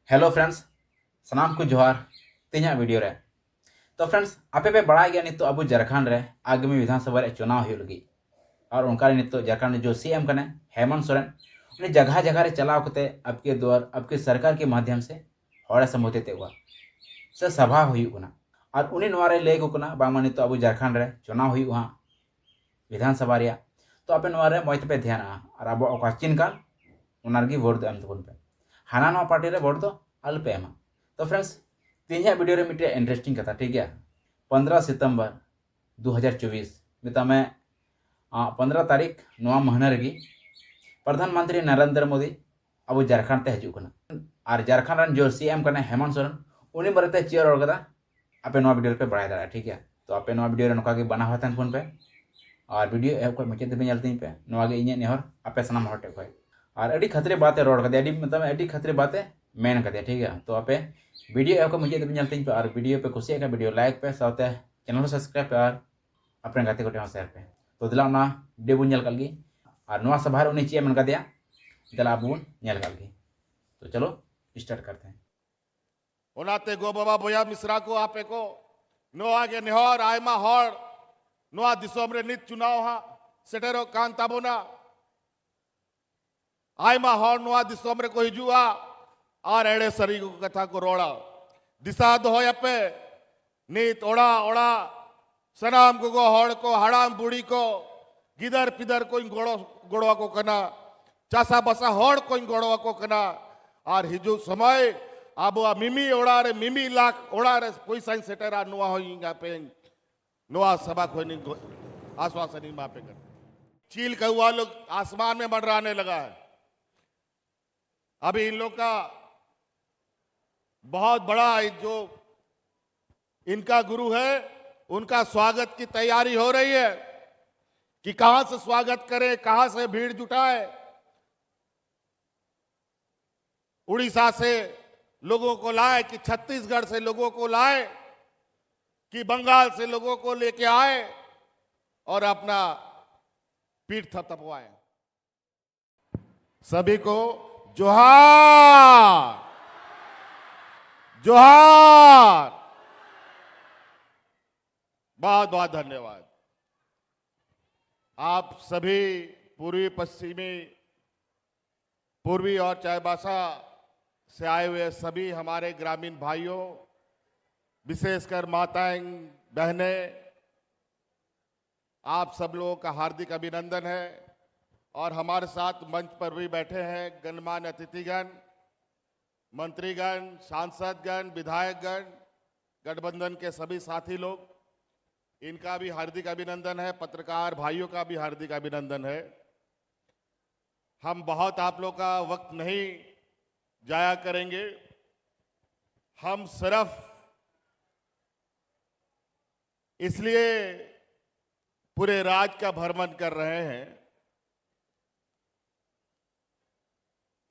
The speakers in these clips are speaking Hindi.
हेलो फ्रेंड्स सनाम को जोहार तीन वीडियो रे तो फ्रेंड्स आपे पे बड़ा गया नितो अब झारखंड रे आगामी विधानसभा रे चुनाव हो लगी और उनका नितो झारखंड जो सीएम कने हेमंत सोरेन उन्हें जगह जगह रे चलाव कते आपके द्वार आपके सरकार के माध्यम से हड़े संबोधित हुआ से सभा हुईना और उन्हें नवारे ले गुना बांग नितो अब झारखंड रे चुनाव हुआ विधानसभा रे तो आपे नवारे मौज पे ध्यान और अब ओका चिन कान उनारगी वोट दो एम तबन पे हाना नवा पार्टी रे वोट दो आल पे एमा तो फ्रेंड्स तीन वीडियो रे मिटे इंटरेस्टिंग कथा ठीक है 15 सितंबर 2024 मिता मैं 15 तारीख नवा महीना रेगी प्रधानमंत्री नरेंद्र मोदी अब झारखंड ते हजुकना और झारखंड रन जो सीएम कने हेमंत सोरेन उनी बरते चेयर और आपे नवा वीडियो पे बढ़ाई दाड़ा ठीक है तो आपे नवा वीडियो रे नोका के बना होतन फोन पे और वीडियो एप को मुझे तबे चलती पे नवा के इने नेहर आपे सनाम हटे को और अड़ी खतरे बातें रोड कर मतलब अड़ी खतरे बातें मेन कर ठीक है तो आपे वीडियो एप को मुझे तबे चलती पे और वीडियो पे खुशी का वीडियो लाइक पे साथ चैनल सब्सक्राइब पे और अपने गाते को शेयर पे तो दिला ना वीडियो बुन कल गी और नवा सभा उन्हीं चे मन दिया दिला बुन कल गी तो चलो स्टार्ट करते हैं ओनाते गो बाबा बोया मिश्रा को आपे को नोआ के नेहर आयमा हर नोआ दिसोम रे नित चुनाव हा सेटेरो कान ताबोना आयमा हर नोआ दिसोम रे को हिजुआ और एड़े सरी को कथा को रोड़ा दिशा दो पे नित ओड़ा ओड़ा सनाम को हड़ को हड़ाम बुड़ी को गिदर पिदर को गोड़ो गोड़वा को कना चासा बसा हड़ को गोड़वा को कना और हिजु समय अब मिमी ओड़ा रे मिमी लाख ओड़ा रे पैसा सेटेरा नुआ होइंगा पे नुआ सभा खोनी आश्वासन मापे कर चील का हुआ लोग आसमान में मंडराने लगा है। अभी इन लोग का बहुत बड़ा जो इनका गुरु है उनका स्वागत की तैयारी हो रही है कि कहां से स्वागत करें, कहां से भीड़ जुटाए। उड़ीसा से लोगों को लाए कि छत्तीसगढ़ से लोगों को लाए कि बंगाल से लोगों को लेके आए और अपना पीठ थपथपवाए। सभी को जोहार जोहार, बहुत बहुत धन्यवाद। आप सभी पूर्वी पश्चिमी पूर्वी और चाईबासा से आए हुए सभी हमारे ग्रामीण भाइयों, विशेषकर माताएं बहनें, आप सब लोगों का हार्दिक अभिनंदन है। और हमारे साथ मंच पर भी बैठे हैं गणमान्य अतिथिगण, मंत्रीगण, सांसदगण, विधायकगण, गठबंधन के सभी साथी लोग, इनका भी हार्दिक अभिनंदन है। पत्रकार भाइयों का भी हार्दिक अभिनंदन है। हम बहुत आप लोग का वक्त नहीं जाया करेंगे, हम सिर्फ इसलिए पूरे राज्य का भ्रमण कर रहे हैं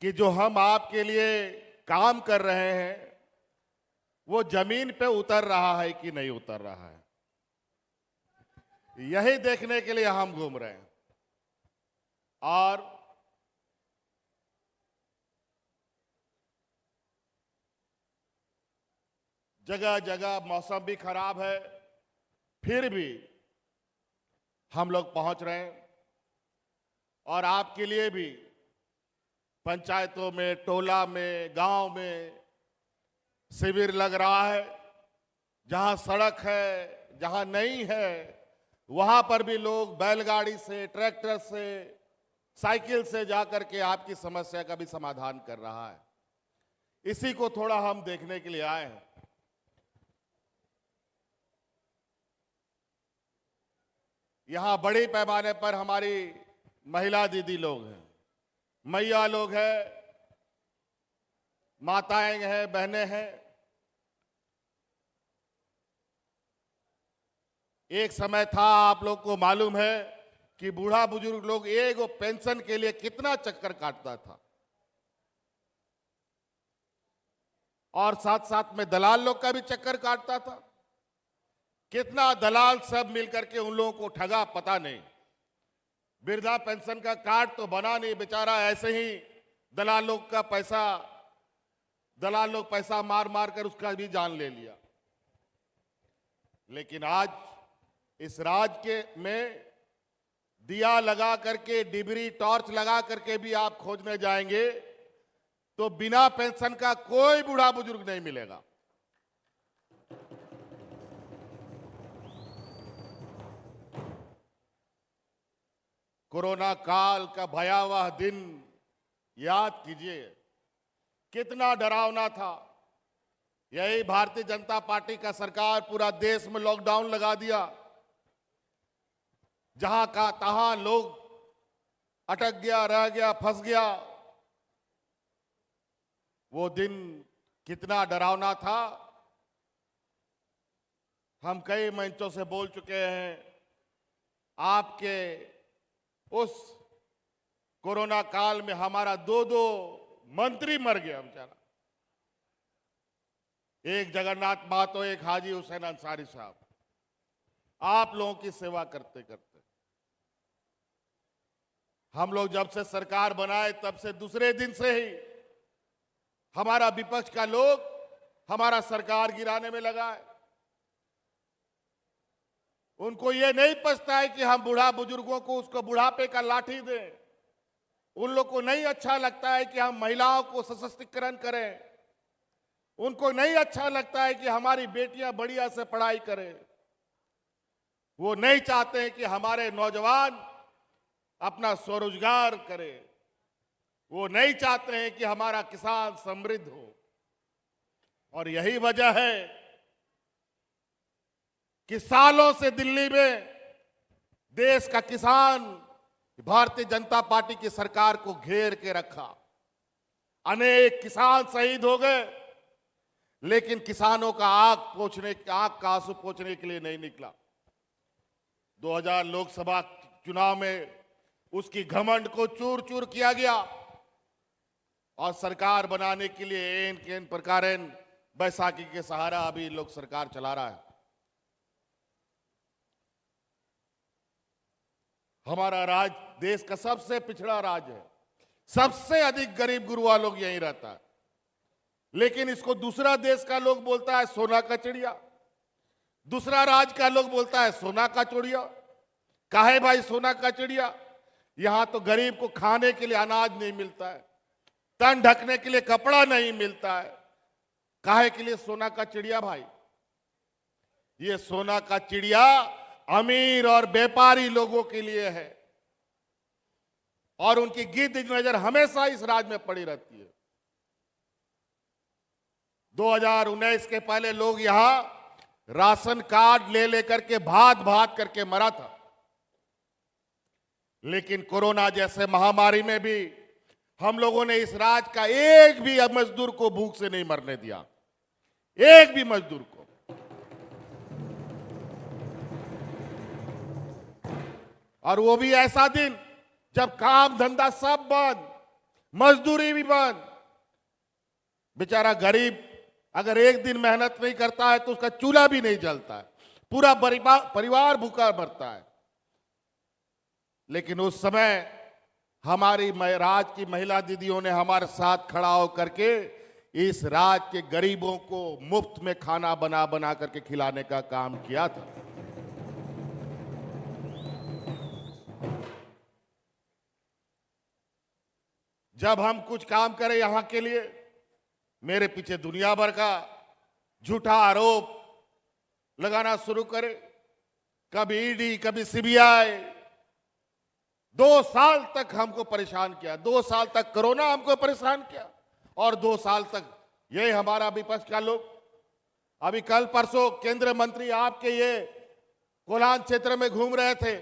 कि जो हम आपके लिए काम कर रहे हैं वो जमीन पे उतर रहा है कि नहीं उतर रहा है, यही देखने के लिए हम घूम रहे हैं। और जगह जगह मौसम भी खराब है, फिर भी हम लोग पहुंच रहे हैं। और आपके लिए भी पंचायतों में, टोला में, गांव में शिविर लग रहा है। जहां सड़क है, जहां नहीं है, वहां पर भी लोग बैलगाड़ी से, ट्रैक्टर से, साइकिल से जाकर के आपकी समस्या का भी समाधान कर रहा है। इसी को थोड़ा हम देखने के लिए आए हैं। यहां बड़े पैमाने पर हमारी महिला दीदी लोग हैं, मैया लोग हैं, माताएं हैं, बहनें हैं। एक समय था, आप लोग को मालूम है कि बूढ़ा बुजुर्ग लोग एक पेंशन के लिए कितना चक्कर काटता था, और साथ साथ में दलाल लोग का भी चक्कर काटता था। कितना दलाल सब मिलकर के उन लोगों को ठगा पता नहीं। वृद्धा पेंशन का कार्ड तो बना नहीं, बेचारा ऐसे ही दलाल लोग का पैसा दलाल लोग पैसा मार मार कर उसका भी जान ले लिया। लेकिन आज इस राज्य के में दिया लगा करके, डिबरी टॉर्च लगा करके भी आप खोजने जाएंगे तो बिना पेंशन का कोई बूढ़ा बुजुर्ग नहीं मिलेगा। कोरोना काल का भयावह दिन याद कीजिए, कितना डरावना था। यही भारतीय जनता पार्टी का सरकार पूरा देश में लॉकडाउन लगा दिया। जहां का तहां लोग अटक गया, रह गया, फंस गया। वो दिन कितना डरावना था, हम कई मंचों से बोल चुके हैं। आपके उस कोरोना काल में हमारा दो मंत्री मर गया बेचारा। एक जगन्नाथ महतो, एक हाजी हुसैन अंसारी साहब, आप लोगों की सेवा करते करते। हम लोग जब से सरकार बनाए तब से दूसरे दिन से ही हमारा विपक्ष का लोग हमारा सरकार गिराने में लगा है। उनको ये नहीं पछता है कि हम बूढ़ा बुजुर्गों को उसको बुढ़ापे का लाठी दें। उन लोग को नहीं अच्छा लगता है कि हम महिलाओं को सशक्तिकरण करें। उनको नहीं अच्छा लगता है कि हमारी बेटियां बढ़िया से पढ़ाई करें। वो नहीं चाहते हैं कि हमारे नौजवान अपना स्वरोजगार करें। वो नहीं चाहते हैं कि हमारा किसान समृद्ध हो। और यही वजह है कि सालों से दिल्ली में देश का किसान भारतीय जनता पार्टी की सरकार को घेर के रखा। अनेक किसान शहीद हो गए, लेकिन किसानों का आग का आंसू पोंछने के लिए नहीं निकला। 2000 लोकसभा चुनाव में उसकी घमंड को चूर चूर किया गया और सरकार बनाने के लिए एन केन प्रकारेण बैसाखी के सहारा अभी लोग सरकार चला रहा है। हमारा राज्य देश का सबसे पिछड़ा राज्य है। सबसे अधिक गरीब गुरुआ लोग यहीं रहता है। लेकिन इसको दूसरा देश का लोग बोलता है सोना का चिड़िया, दूसरा राज्य का लोग बोलता है सोना का चिड़िया। काहे भाई सोना का चिड़िया? यहां तो गरीब को खाने के लिए अनाज नहीं मिलता है, तन ढकने के लिए कपड़ा नहीं मिलता है। काहे के लिए सोना का चिड़िया भाई? ये सोना का चिड़िया अमीर और व्यापारी लोगों के लिए है और उनकी गिद्ध नजर हमेशा इस राज्य में पड़ी रहती है। 2019 के पहले लोग यहां राशन कार्ड ले लेकर के भात भात करके मरा था। लेकिन कोरोना जैसे महामारी में भी हम लोगों ने इस राज्य का एक भी मजदूर को भूख से नहीं मरने दिया, एक भी मजदूर को। और वो भी ऐसा दिन जब काम धंधा सब बंद, मजदूरी भी बंद। बेचारा गरीब अगर एक दिन मेहनत नहीं करता है तो उसका चूल्हा भी नहीं जलता है, पूरा परिवार भूखा मरता है। लेकिन उस समय हमारी राज्य की महिला दीदियों ने हमारे साथ खड़ा होकर के इस राज्य के गरीबों को मुफ्त में खाना बना बना करके खिलाने का काम किया था। जब हम कुछ काम करें यहां के लिए, मेरे पीछे दुनिया भर का झूठा आरोप लगाना शुरू करे। कभी ईडी, कभी सीबीआई। 2 साल तक हमको परेशान किया, 2 साल तक कोरोना हमको परेशान किया और 2 साल तक ये हमारा विपक्ष का लोग। अभी कल परसों केंद्रीय मंत्री आपके ये कोलान क्षेत्र में घूम रहे थे।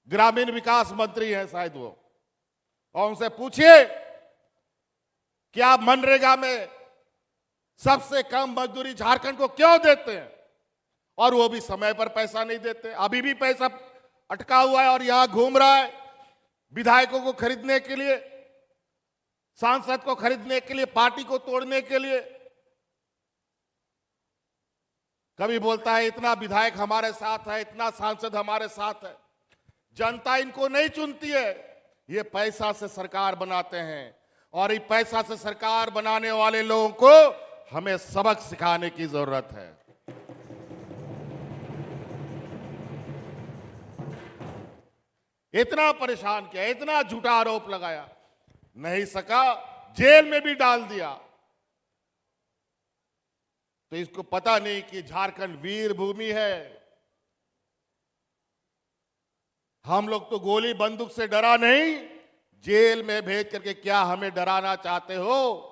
ग्रामीण विकास मंत्री हैं शायद वो, और उनसे पूछिए कि आप मनरेगा में सबसे कम मजदूरी झारखंड को क्यों देते हैं, और वो भी समय पर पैसा नहीं देते। अभी भी पैसा अटका हुआ है और यहां घूम रहा है विधायकों को खरीदने के लिए, सांसद को खरीदने के लिए, पार्टी को तोड़ने के लिए। कभी बोलता है इतना विधायक हमारे साथ है, इतना सांसद हमारे साथ है। जनता इनको नहीं चुनती है, ये पैसा से सरकार बनाते हैं और ये पैसा से सरकार बनाने वाले लोगों को हमें सबक सिखाने की जरूरत है। इतना परेशान किया, इतना झूठा आरोप लगाया, नहीं सका, जेल में भी डाल दिया। तो इसको पता नहीं कि झारखंड वीर भूमि है। हम लोग तो गोली बंदूक से डरा नहीं, जेल में भेज करके क्या हमें डराना चाहते हो?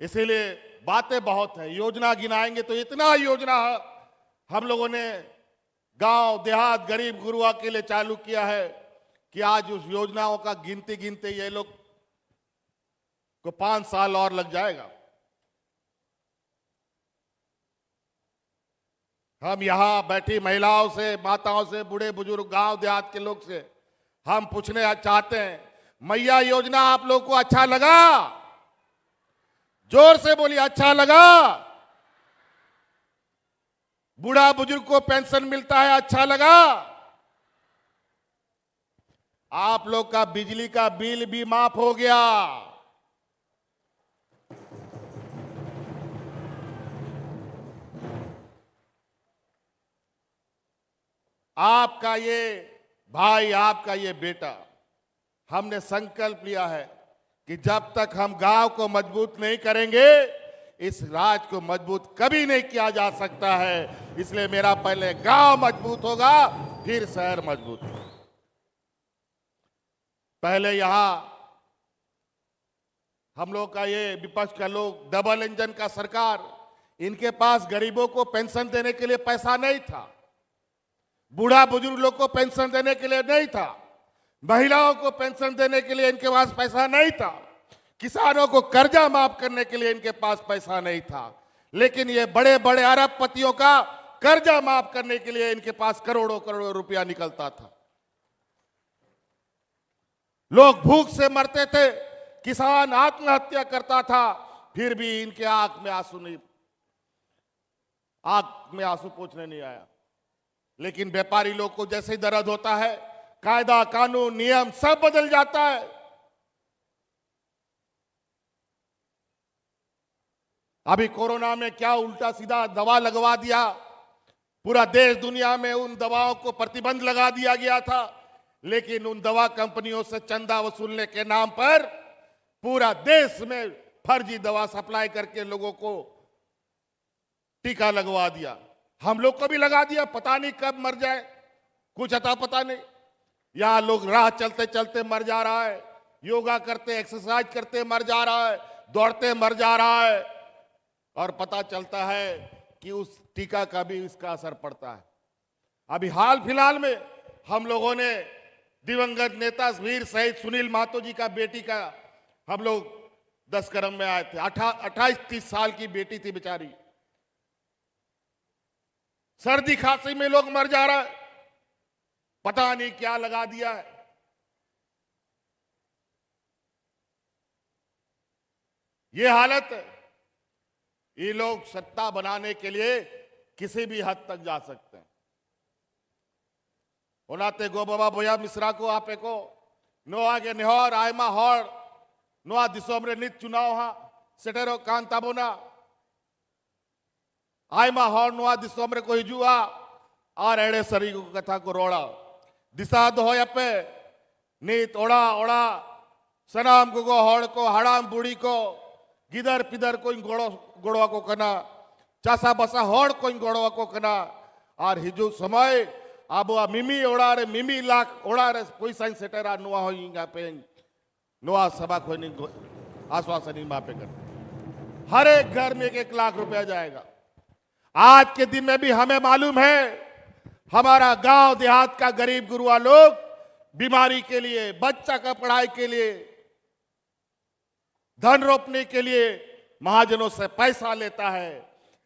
इसीलिए बातें बहुत है, योजना गिनाएंगे तो इतना योजना हम लोगों ने गांव देहात गरीब गुरुआ के लिए चालू किया है कि आज उस योजनाओं का गिनते गिनते ये लोग को 5 साल और लग जाएगा। हम यहां बैठी महिलाओं से, माताओं से, बूढ़े बुजुर्ग गांव देहात के लोग से हम पूछने चाहते हैं, मैया योजना आप लोग को अच्छा लगा? जोर से बोलिए, अच्छा लगा? बूढ़ा बुजुर्ग को पेंशन मिलता है, अच्छा लगा? आप लोग का बिजली का बिल भी माफ हो गया। आपका ये भाई, आपका ये बेटा, हमने संकल्प लिया है कि जब तक हम गांव को मजबूत नहीं करेंगे, इस राज को मजबूत कभी नहीं किया जा सकता है। इसलिए मेरा पहले गांव मजबूत होगा, फिर शहर मजबूत होगा। पहले यहां हम लोग का ये विपक्ष का लोग, डबल इंजन का सरकार, इनके पास गरीबों को पेंशन देने के लिए पैसा नहीं था, बूढ़ा बुजुर्ग लोग को पेंशन देने के लिए नहीं था, महिलाओं को पेंशन देने के लिए इनके पास पैसा नहीं था, किसानों को कर्जा माफ करने के लिए इनके पास पैसा नहीं था। लेकिन ये बड़े बड़े अरबपतियों का कर्जा माफ करने के लिए इनके पास करोड़ों करोड़ों रुपया निकलता था। लोग भूख से मरते थे, किसान आत्महत्या करता था, फिर भी इनके आंख में आंसू पोंछने नहीं आया। लेकिन व्यापारी लोग को जैसे ही दर्द होता है, कायदा कानून नियम सब बदल जाता है। अभी कोरोना में क्या उल्टा सीधा दवा लगवा दिया, पूरा देश दुनिया में उन दवाओं को प्रतिबंध लगा दिया गया था। लेकिन उन दवा कंपनियों से चंदा वसूलने के नाम पर पूरा देश में फर्जी दवा सप्लाई करके लोगों को टीका लगवा दिया। हम लोग को भी लगा दिया, पता नहीं कब मर जाए, कुछ अता पता नहीं। यहां लोग राह चलते चलते मर जा रहा है, योगा करते एक्सरसाइज करते मर जा रहा है, दौड़ते मर जा रहा है, और पता चलता है कि उस टीका का भी इसका असर पड़ता है। अभी हाल फिलहाल में हम लोगों ने दिवंगत नेता वीर शहीद सुनील महतो जी का बेटी का हम लोग 10 करम में आए थे। 28-30 साल की बेटी थी बेचारी, सर्दी खांसी में लोग मर जा रहा है, पता नहीं क्या लगा दिया है। ये हालत है। ये लोग सत्ता बनाने के लिए किसी भी हद तक जा सकते हैं। ओनाते गो बाबा बोया मिश्रा को आपे को नो आगे नेहर आयमा हर नोआ दिसोम रे नित चुनाव हा सेटेरो कान ताबोना आयमा हर नोआ दिसोम रे को हिजुआ और एड़े सरी को कथा को रोड़ा दिशा दोहय पे नीत ओड़ा ओड़ा सनाम को हड़ को हड़ाम बुड़ी को गिदर पिदर कोई गोड़वा को कना चासा बसा हड़ कोई गोड़वा को कना और हिजू समय अब मिमी ओड़ा रे मिमी लाख ओड़ा रे कोई साइन सेटेरा नुआ होइंगा पे नुआ सभा कोई नहीं आश्वासन मापे कर हर एक घर में 1 लाख रुपया जाएगा। आज के दिन में भी हमें मालूम है हमारा गांव देहात का गरीब गुरुआ लोग बीमारी के लिए, बच्चा का पढ़ाई के लिए, धन रोपने के लिए महाजनों से पैसा लेता है।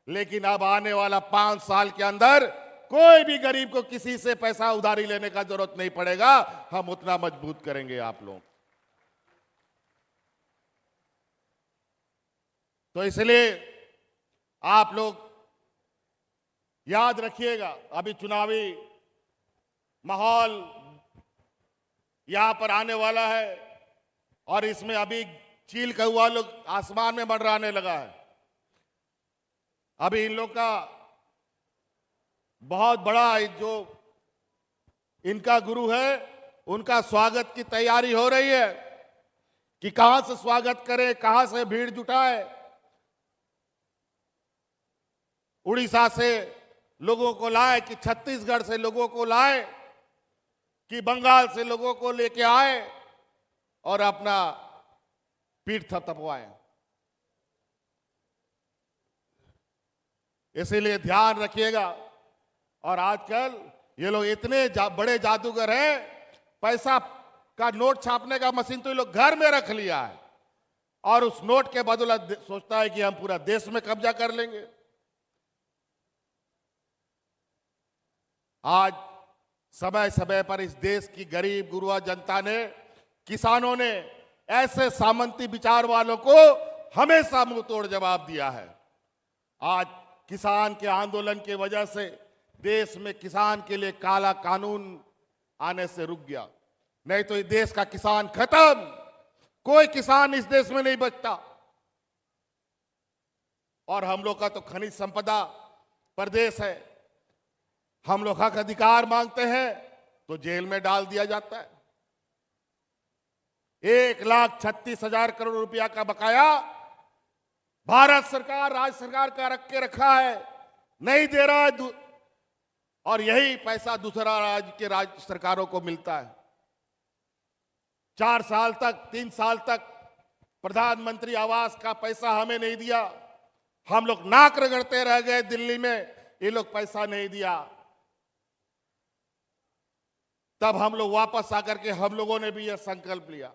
लेकिन अब आने वाला 5 साल के अंदर कोई भी गरीब को किसी से पैसा उधारी लेने का जरूरत नहीं पड़ेगा। हम उतना मजबूत करेंगे आप लोग। तो इसलिए आप लोग याद रखिएगा, अभी चुनावी माहौल यहां पर आने वाला है और इसमें अभी चील कौवा लोग आसमान में मंडराने लगा है। अभी इन लोग का बहुत बड़ा जो इनका गुरु है उनका स्वागत की तैयारी हो रही है कि कहां से स्वागत करें, कहां से भीड़ जुटाए। उड़ीसा से लोगों को लाए कि छत्तीसगढ़ से लोगों को लाए कि बंगाल से लोगों को लेके आए और अपना पीठ थपथपवाए। इसीलिए ध्यान रखिएगा। और आजकल ये लोग इतने बड़े जादूगर हैं, पैसा का नोट छापने का मशीन तो ये लोग घर में रख लिया है और उस नोट के बदौलत सोचता है कि हम पूरा देश में कब्जा कर लेंगे। आज समय समय पर इस देश की गरीब गुरुआ जनता ने, किसानों ने ऐसे सामंती विचार वालों को हमेशा मुंह तोड़ जवाब दिया है। आज किसान के आंदोलन की वजह से देश में किसान के लिए काला कानून आने से रुक गया, नहीं तो इस देश का किसान खत्म, कोई किसान इस देश में नहीं बचता। और हम लोग का तो खनिज संपदा प्रदेश है, हम लोग हक अधिकार मांगते हैं तो जेल में डाल दिया जाता है। 1,36,000 करोड़ रुपया का बकाया भारत सरकार, राज्य सरकार का रख के रखा है, नहीं दे रहा है और यही पैसा दूसरा राज्य के राज्य सरकारों को मिलता है। 4 साल तक, 3 साल तक प्रधानमंत्री आवास का पैसा हमें नहीं दिया, हम लोग नाक रगड़ते रह गए दिल्ली में, ये लोग पैसा नहीं दिया। तब हम लोग वापस आकर के हम लोगों ने भी यह संकल्प लिया,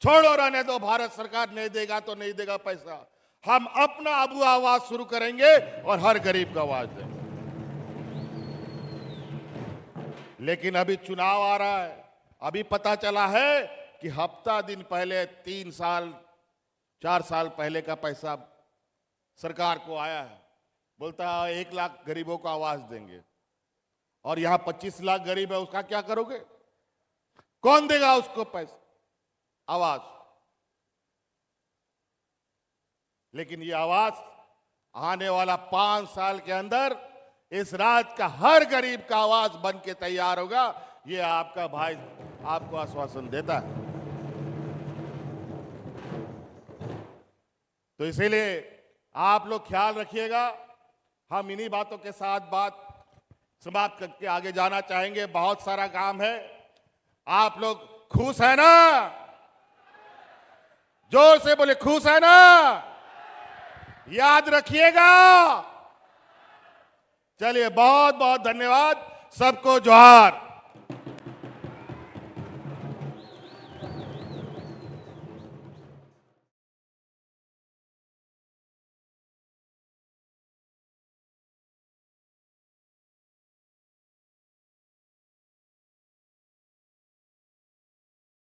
छोड़ो रहने दो, भारत सरकार नहीं देगा तो नहीं देगा पैसा, हम अपना अबू आवाज शुरू करेंगे और हर गरीब का आवाज देंगे। लेकिन अभी चुनाव आ रहा है, अभी पता चला है कि हफ्ता दिन पहले 3 साल 4 साल पहले का पैसा सरकार को आया है, बोलता है 1 लाख गरीबों को आवाज देंगे और यहां 25 लाख गरीब है, उसका क्या करोगे? कौन देगा उसको पैसा, आवाज? लेकिन ये आवाज आने वाला 5 साल के अंदर इस राज्य का हर गरीब का आवाज बन के तैयार होगा, ये आपका भाई आपको आश्वासन देता है। तो इसीलिए आप लोग ख्याल रखिएगा। हम इन्हीं बातों के साथ बात समाप्त करके आगे जाना चाहेंगे, बहुत सारा काम है। आप लोग खुश है ना? जोर से बोले, खुश है ना? याद रखिएगा। चलिए, बहुत बहुत धन्यवाद, सबको जोहार।